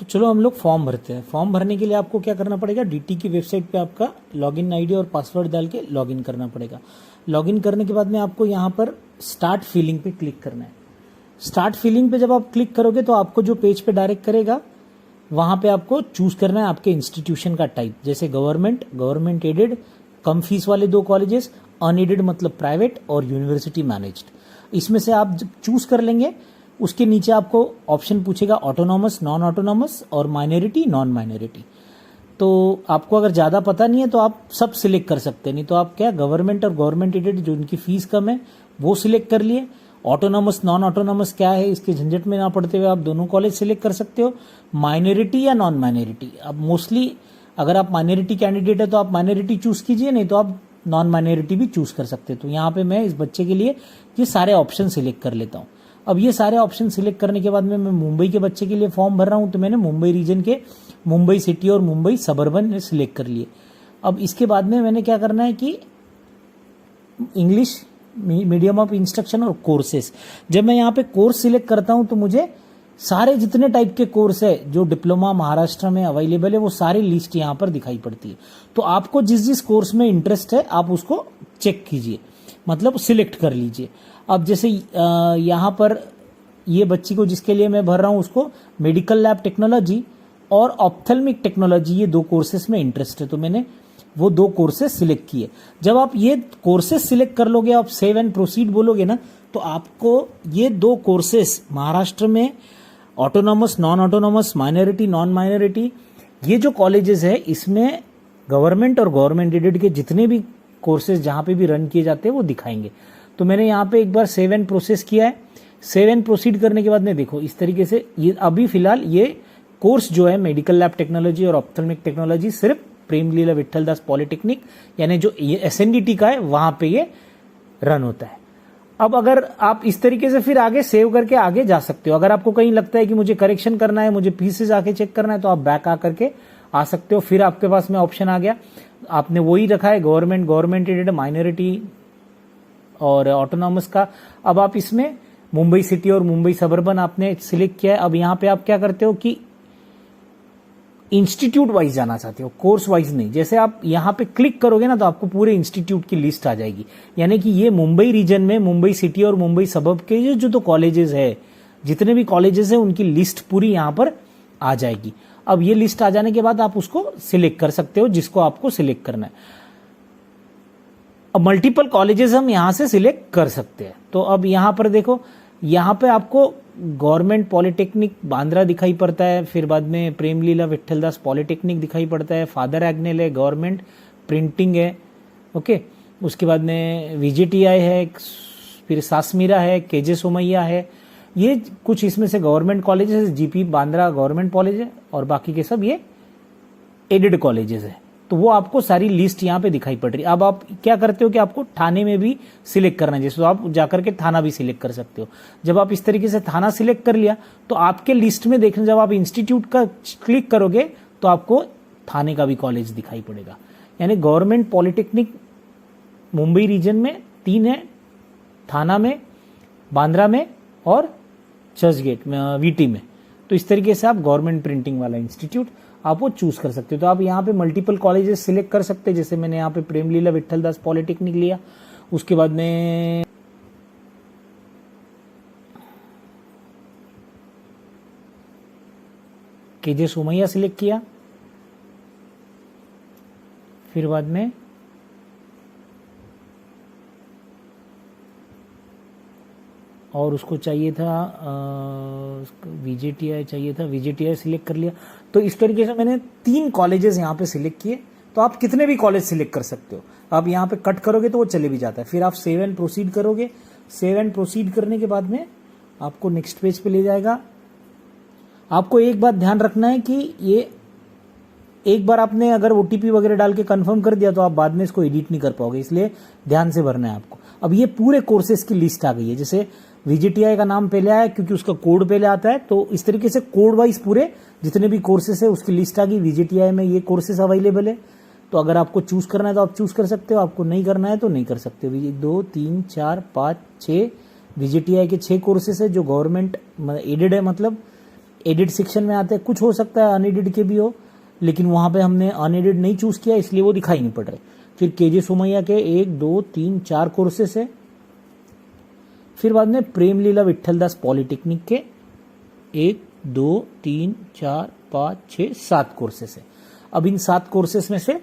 तो चलो हम लोग फॉर्म भरते हैं। फॉर्म भरने के लिए आपको क्या करना पड़ेगा, डीटी की वेबसाइट पे आपका लॉगिन आईडी और पासवर्ड डाल के लॉगिन करना पड़ेगा। लॉगिन करने के बाद में आपको यहाँ पर स्टार्ट फिलिंग पे क्लिक करना है। स्टार्ट फिलिंग पे जब आप क्लिक करोगे तो आपको जो पेज पे डायरेक्ट करेगा, वहां पे आपको चूज करना है आपके इंस्टीट्यूशन का टाइप, जैसे गवर्नमेंट, गवर्नमेंट एडेड, कम फीस वाले 2 कॉलेजेस, अनएडेड मतलब प्राइवेट, और यूनिवर्सिटी मैनेज्ड। इसमें से आप जब चूज कर लेंगे, उसके नीचे आपको ऑप्शन पूछेगा ऑटोनॉमस, नॉन ऑटोनॉमस और माइनॉरिटी, नॉन माइनॉरिटी। तो आपको अगर ज़्यादा पता नहीं है तो आप सब सिलेक्ट कर सकते हैं, नहीं तो आप क्या गवर्नमेंट और गवर्नमेंट एडेड जो उनकी फीस कम है वो सिलेक्ट कर लिए। ऑटोनॉमस नॉन ऑटोनॉमस क्या है इसके झंझट में ना पड़ते हुए आप दोनों कॉलेज सिलेक्ट कर सकते हो। माइनॉरिटी या नॉन माइनॉरिटी, अब मोस्टली अगर आप माइनॉरिटी कैंडिडेट है तो आप माइनॉरिटी चूज कीजिए, नहीं तो आप नॉन माइनॉरिटी भी चूज कर सकते हो। तो यहाँ पे मैं इस बच्चे के लिए ये सारे ऑप्शन सिलेक्ट कर लेता हूँ। अब ये सारे ऑप्शन सिलेक्ट करने के बाद में मैं मुंबई के बच्चे के लिए फॉर्म भर रहा हूँ, तो मैंने मुंबई रीजन के मुंबई सिटी और मुंबई सबर्बन सिलेक्ट कर लिए। अब इसके बाद में मैंने क्या करना है कि इंग्लिश मीडियम ऑफ इंस्ट्रक्शन और कोर्सेस, जब मैं यहाँ पे कोर्स सिलेक्ट करता हूँ तो मुझे सारे जितने टाइप के कोर्स है जो डिप्लोमा महाराष्ट्र में अवेलेबल है वो सारी लिस्ट यहाँ पर दिखाई पड़ती है। तो आपको जिस जिस कोर्स में इंटरेस्ट है आप उसको चेक कीजिए, मतलब सिलेक्ट कर लीजिए। अब जैसे यहाँ पर ये बच्ची को जिसके लिए मैं भर रहा हूँ उसको मेडिकल लैब टेक्नोलॉजी और ऑप्थेल्मिक टेक्नोलॉजी, ये 2 कोर्सेस में इंटरेस्ट है, तो मैंने वो 2 कोर्सेस सिलेक्ट किए। जब आप ये कोर्सेस सिलेक्ट कर लोगे, आप सेव एंड प्रोसीड बोलोगे ना, तो आपको ये 2 कोर्सेस महाराष्ट्र में autonomous, non autonomous, minority, non minority, ये जो कॉलेजेस है इसमें गवर्नमेंट और गवर्नमेंट एडेड के जितने भी कोर्सेज जहां पे भी रन किए जाते हैं वो दिखाएंगे। तो मैंने यहाँ पे एक बार सेव एंड प्रोसेस किया है। सेव एंड प्रोसीड करने के बाद में देखो इस तरीके से ये अभी फिलहाल ये कोर्स जो है मेडिकल लैब टेक्नोलॉजी और ऑप्थेल्मिक टेक्नोलॉजी सिर्फ प्रेमलीला विट्ठलदास पॉलिटेक्निक यानी जो एसएनडीटी का है वहां पे ये रन होता है। अब अगर आप इस तरीके से फिर आगे सेव करके आगे जा सकते हो। अगर आपको कहीं लगता है कि मुझे करेक्शन करना है, मुझे पीसेस आके चेक करना है, तो आप बैक आकर के आ सकते हो। फिर आपके पास में ऑप्शन आ गया, आपने वही रखा है गवर्नमेंट, गवर्नमेंट एडेड, माइनॉरिटी और ऑटोनॉमस का। अब आप इसमें मुंबई सिटी और मुंबई सबर्बन आपने सिलेक्ट किया है। अब यहाँ पे आप क्या करते हो कि इंस्टीट्यूट वाइज जाना चाहते हो, कोर्स वाइज नहीं। जैसे आप यहाँ पे क्लिक करोगे ना तो आपको पूरे इंस्टीट्यूट की लिस्ट आ जाएगी, यानी कि ये मुंबई रीजन में मुंबई सिटी और मुंबई सबर्ब के जो तो कॉलेजेस है, जितने भी कॉलेजेस है उनकी लिस्ट पूरी यहाँ पर आ जाएगी। अब ये लिस्ट आ जाने के बाद आप उसको सिलेक्ट कर सकते हो जिसको आपको सिलेक्ट करना है। अब मल्टीपल कॉलेजेस हम यहां से सिलेक्ट कर सकते हैं। तो अब यहां पर देखो, यहां पे आपको गवर्नमेंट पॉलिटेक्निक बांद्रा दिखाई पड़ता है, फिर बाद में प्रेमलीला विट्ठलदास पॉलिटेक्निक दिखाई पड़ता है, फादर एग्नेल है, गवर्नमेंट प्रिंटिंग है, ओके। उसके बाद में वीजेटीआई है, फिर सासमीरा है, केजे सोमैया है, ये कुछ इसमें से गवर्नमेंट कॉलेजेस है। जीपी बांद्रा गवर्नमेंट कॉलेज है और बाकी के सब ये एडेड कॉलेजेस है। तो वो आपको सारी लिस्ट यहाँ पे दिखाई पड़ रही है। अब आप क्या करते हो कि आपको थाने में भी सिलेक्ट करना है, जैसे तो आप जाकर के थाना भी सिलेक्ट कर सकते हो। जब आप इस तरीके से थाना सिलेक्ट कर लिया तो आपके लिस्ट में देखना, जब आप इंस्टीट्यूट का क्लिक करोगे तो आपको थाने का भी कॉलेज दिखाई पड़ेगा। यानी गवर्नमेंट पॉलिटेक्निक मुंबई रीजन में 3 है, थाना में, बांद्रा में और चर्चगेट में, वीटी में। तो इस तरीके से आप गवर्नमेंट प्रिंटिंग वाला इंस्टीट्यूट आप वो चूज कर सकते हो। तो आप यहाँ पे मल्टीपल कॉलेजेस सिलेक्ट कर सकते हैं, जैसे मैंने यहाँ पे प्रेमलीला विट्ठलदास पॉलिटेक्निक लिया, उसके बाद में केजे सोमैया सिलेक्ट किया, फिर बाद में और उसको चाहिए था वीजेटीआई चाहिए था, वीजेटीआई सिलेक्ट कर लिया। तो इस तरीके से मैंने 3 कॉलेजेस यहाँ पे सिलेक्ट किए। तो आप कितने भी कॉलेज सिलेक्ट कर सकते हो। आप यहाँ पे कट करोगे तो वो चले भी जाता है। फिर आप सेव एंड प्रोसीड करोगे। सेव एंड प्रोसीड करने के बाद में आपको नेक्स्ट पेज पे ले जाएगा। आपको एक बात ध्यान रखना है कि ये एक बार आपने अगर ओटीपी वगैरह डाल के कंफर्म कर दिया तो आप बाद में इसको एडिट नहीं कर पाओगे, इसलिए ध्यान से भरना है आपको। अब ये पूरे कोर्सेज की लिस्ट आ गई है। जैसे वीजेटीआई का नाम पहले आया क्योंकि उसका कोड पहले आता है, तो इस तरीके से कोड वाइज पूरे जितने भी कोर्सेस है उसकी लिस्ट आ गई। वीजेटीआई में ये कोर्सेज अवेलेबल है, तो अगर आपको चूज करना है तो आप चूज कर सकते हो, आपको नहीं करना है तो नहीं कर सकते हो। 2 3 4 5 6 वीजेटीआई के 6 कोर्सेस है जो गवर्नमेंट एडेड है, मतलब एडिट सेक्शन में आते हैं, कुछ हो सकता है अनएडिट के भी हो, लेकिन वहां पे हमने अनएडिट नहीं चूज किया इसलिए वो दिखाई नहीं पड़ रहे। फिर केजे सोमैया के 1 2 3 4 कोर्सेस है। फिर बाद में प्रेम लीला विट्ठलदास पॉलिटेक्निक के 1 2 3 4 5 6 7 कोर्सेस है। अब इन 7 कोर्सेस में से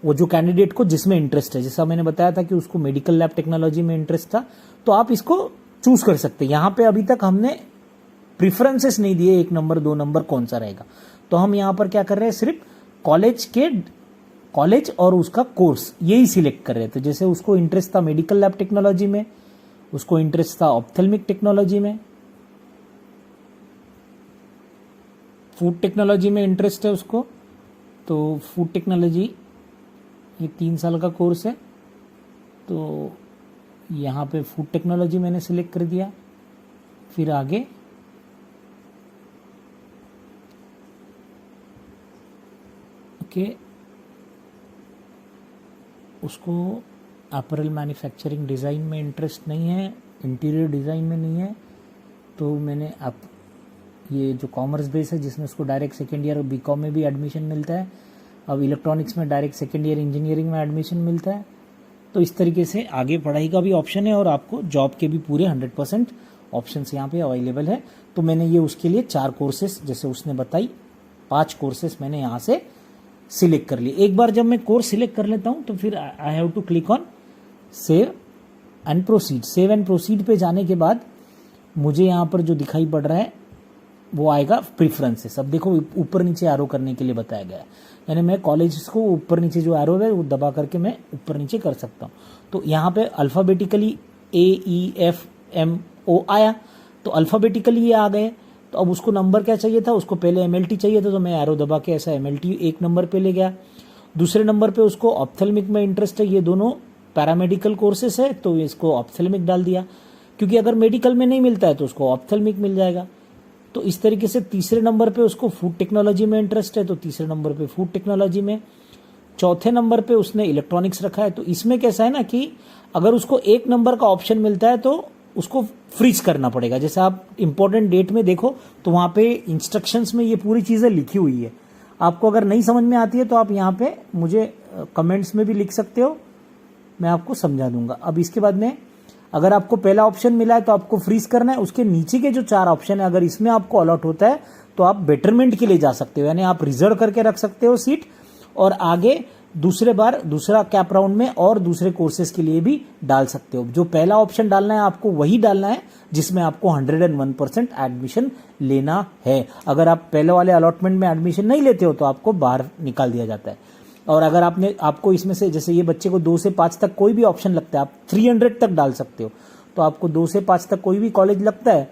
वो जो कैंडिडेट को जिसमें इंटरेस्ट है, जैसा मैंने बताया था कि उसको मेडिकल लैब टेक्नोलॉजी में इंटरेस्ट था, तो आप इसको चूज कर सकते हैं। यहां पे अभी तक हमने प्रिफरेंसेस नहीं दिए 1 नंबर 2 नंबर कौन सा रहेगा, तो हम यहां पर क्या कर रहे हैं, सिर्फ कॉलेज और उसका कोर्स यही सिलेक्ट कर रहे थे। जैसे उसको इंटरेस्ट था मेडिकल लैब टेक्नोलॉजी में, उसको इंटरेस्ट था ऑप्थेल्मिक टेक्नोलॉजी में, फूड टेक्नोलॉजी में इंटरेस्ट है उसको, तो फूड टेक्नोलॉजी ये 3 साल का कोर्स है, तो यहाँ पे फूड टेक्नोलॉजी मैंने सिलेक्ट कर दिया। फिर आगे ओके, उसको अपैरल मैन्युफैक्चरिंग डिज़ाइन में इंटरेस्ट नहीं है, इंटीरियर डिज़ाइन में नहीं है, तो मैंने आप ये जो कॉमर्स बेस है जिसमें उसको डायरेक्ट सेकेंड ईयर बीकॉम में भी एडमिशन मिलता है, अब इलेक्ट्रॉनिक्स में डायरेक्ट सेकेंड ईयर इंजीनियरिंग में एडमिशन मिलता है, तो इस तरीके से आगे पढ़ाई का भी ऑप्शन है और आपको जॉब के भी पूरे 100% ऑप्शन यहाँ पे अवेलेबल है। तो मैंने ये उसके लिए 4 कोर्सेस जैसे उसने बताई 5 कोर्सेस मैंने यहाँ से सिलेक्ट कर लिए। एक बार जब मैं कोर्स सिलेक्ट कर लेता हूँ तो फिर I have to click on save and proceed. Save and proceed पे जाने के बाद मुझे यहाँ पर जो दिखाई पड़ रहा है वो आएगा प्रिफरेंसेस। अब देखो ऊपर नीचे एरो करने के लिए बताया गया है, यानी मैं कॉलेज को ऊपर नीचे जो एरो है वो दबा करके मैं ऊपर नीचे कर सकता हूँ। तो यहाँ पे अल्फ़ाबेटिकली AEFMO आया, तो अल्फ़ाबेटिकली ये आ गए। तो अब उसको नंबर क्या चाहिए था, उसको पहले MLT चाहिए था, तो मैं एरो दबा के ऐसा MLT 1 नंबर पे ले गया। दूसरे नंबर पे उसको ऑप्थेल्मिक में इंटरेस्ट है, ये दोनों पैरामेडिकल कोर्सेस है, तो इसको ऑप्थेल्मिक डाल दिया, क्योंकि अगर मेडिकल में नहीं मिलता है तो उसको ऑप्थेल्मिक मिल जाएगा। तो इस तरीके से तीसरे नंबर पे उसको फूड टेक्नोलॉजी में इंटरेस्ट है, तो तीसरे नंबर पे फूड टेक्नोलॉजी में। चौथे नंबर पे उसने इलेक्ट्रॉनिक्स रखा है। तो इसमें कैसा है ना कि अगर उसको 1 नंबर का ऑप्शन मिलता है तो उसको फ्रीज करना पड़ेगा। जैसे आप इंपॉर्टेंट डेट में देखो तो वहां पे इंस्ट्रक्शंस में ये पूरी चीजें लिखी हुई है। आपको अगर नहीं समझ में आती है तो आप यहाँ पे मुझे कमेंट्स में भी लिख सकते हो, मैं आपको समझा दूंगा। अब इसके बाद में अगर आपको पहला ऑप्शन मिला है तो आपको फ्रीज करना है। उसके नीचे के जो 4 ऑप्शन है अगर इसमें आपको अलॉट होता है तो आप बेटरमेंट के लिए जा सकते हो, यानी आप रिजर्व करके रख सकते हो सीट, और आगे दूसरा कैप राउंड में और दूसरे कोर्सेज के लिए भी डाल सकते हो। जो पहला ऑप्शन डालना है आपको वही डालना है जिसमें आपको 101% एडमिशन लेना है। अगर आप पहले वाले अलॉटमेंट में एडमिशन नहीं लेते हो तो आपको बाहर निकाल दिया जाता है। और अगर आपको इसमें से जैसे ये बच्चे को 2 से 5 तक कोई भी ऑप्शन लगता है, आप 300 तक डाल सकते हो, तो आपको 2 से 5 तक कोई भी कॉलेज लगता है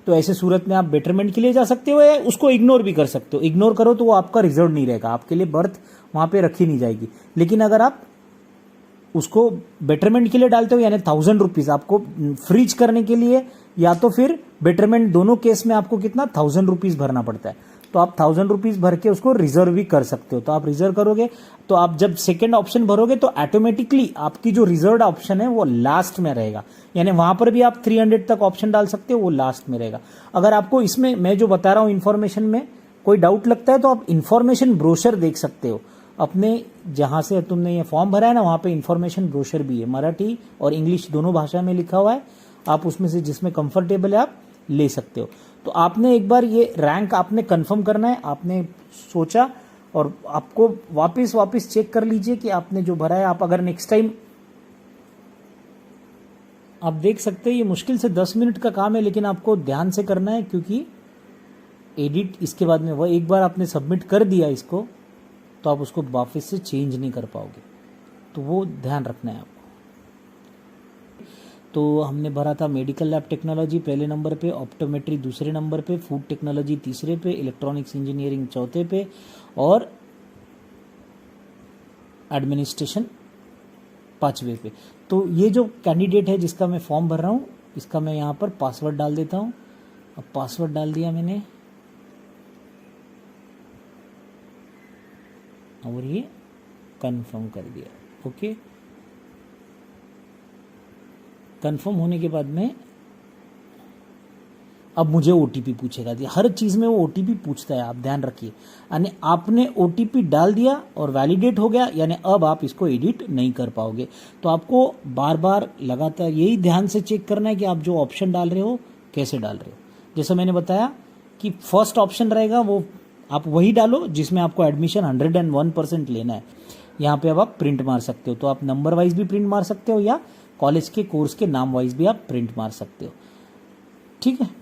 तो ऐसे सूरत में आप बेटरमेंट के लिए जा सकते हो या उसको इग्नोर भी कर सकते हो। इग्नोर करो तो वो आपका रिजर्व नहीं रहेगा, आपके लिए बर्थ वहां पे रखी नहीं जाएगी। लेकिन अगर आप उसको बेटरमेंट के लिए डालते हो यानी 1000 रुपीज आपको फ्रीज करने के लिए, या तो फिर बेटरमेंट, दोनों केस में आपको कितना 1000 रुपीज भरना पड़ता है, तो आप 1000 रुपीज भर के उसको रिजर्व भी कर सकते हो। तो आप रिजर्व करोगे तो आप जब सेकेंड ऑप्शन भरोगे तो ऑटोमेटिकली आपकी जो रिजर्व ऑप्शन है वो लास्ट में रहेगा, यानी वहां पर भी आप 300 तक ऑप्शन डाल सकते हो, वो लास्ट में रहेगा। अगर आपको इसमें मैं जो बता रहा हूं इन्फॉर्मेशन में कोई डाउट लगता है तो आप इन्फॉर्मेशन ब्रोशर देख सकते हो अपने, जहां से तुमने ये फॉर्म भरा है ना वहां पे इन्फॉर्मेशन ब्रोशर भी है, मराठी और इंग्लिश दोनों भाषा में लिखा हुआ है। आप उसमें से जिसमें कंफर्टेबल है आप ले सकते हो। तो आपने एक बार ये रैंक आपने कंफर्म करना है, आपने सोचा, और आपको वापस चेक कर लीजिए कि आपने जो भरा है। आप अगर नेक्स्ट टाइम आप देख सकते हैं ये मुश्किल से 10 मिनट का काम है, लेकिन आपको ध्यान से करना है क्योंकि एडिट इसके बाद में वो एक बार आपने सबमिट कर दिया इसको तो आप उसको वापस से चेंज नहीं कर पाओगे, तो वो ध्यान रखना है आपको। तो हमने भरा था मेडिकल लैब टेक्नोलॉजी पहले नंबर पे, ऑप्टोमेट्री दूसरे नंबर पे, फूड टेक्नोलॉजी तीसरे पे, इलेक्ट्रॉनिक्स इंजीनियरिंग चौथे पे, और एडमिनिस्ट्रेशन 5वें पे। तो ये जो कैंडिडेट है जिसका मैं फॉर्म भर रहा हूँ इसका मैं यहाँ पर पासवर्ड डाल देता हूँ। अब पासवर्ड डाल दिया मैंने और ये कंफर्म कर दिया। ओके, कंफर्म होने के बाद में अब मुझे ओटीपी पूछेगा। हर चीज़ में वो ओटीपी पूछता है, आप ध्यान रखिए। यानी आपने ओटीपी डाल दिया और वैलिडेट हो गया, यानी अब आप इसको एडिट नहीं कर पाओगे। तो आपको बार बार लगातार यही ध्यान से चेक करना है कि आप जो ऑप्शन डाल रहे हो कैसे डाल रहे हो। जैसे मैंने बताया कि फर्स्ट ऑप्शन रहेगा वो आप वही डालो जिसमें आपको एडमिशन 101% लेना है। यहाँ पे अब आप प्रिंट मार सकते हो, तो आप नंबर वाइज भी प्रिंट मार सकते हो या कॉलेज के कोर्स के नाम वाइज भी आप प्रिंट मार सकते हो। ठीक है।